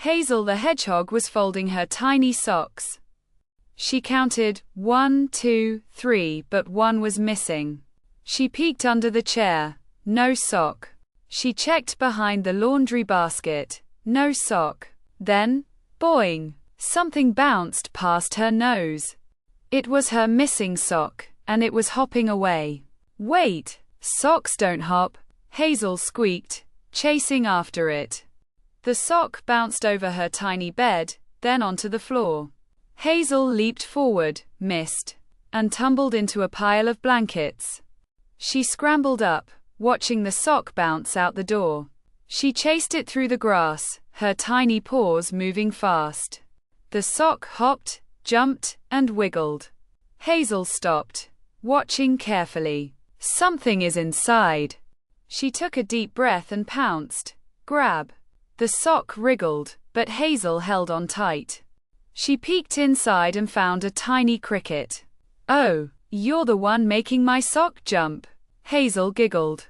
Hazel the Hedgehog was folding her tiny socks. She counted 1, 2, 3, but one was missing. She peeked under the chair. No sock. She checked behind the laundry basket. No sock. Then, boing! Something bounced past her nose. It was her missing sock, and it was hopping away. Wait! Socks don't hop, Hazel squeaked, chasing after it. The sock bounced over her tiny bed, then onto the floor. Hazel leaped forward, missed, and tumbled into a pile of blankets. She scrambled up, watching the sock bounce out the door. She chased it through the grass, her tiny paws moving fast. The sock hopped, jumped, and wiggled. Hazel stopped, watching carefully. Something is inside. She took a deep breath and pounced. Grab. The sock wriggled, but Hazel held on tight. She peeked inside and found a tiny cricket. Oh, you're the one making my sock jump, Hazel giggled.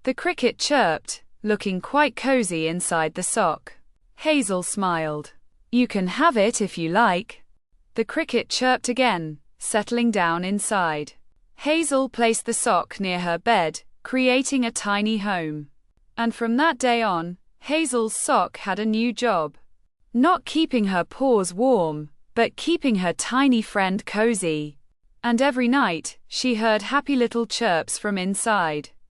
The cricket chirped, looking quite cozy inside the sock. Hazel smiled. You can have it if you like. The cricket chirped again, settling down inside. Hazel placed the sock near her bed, creating a tiny home. And from that day on, Hazel's sock had a new job. Not keeping her paws warm, but keeping her tiny friend cozy. And every night, she heard happy little chirps from inside.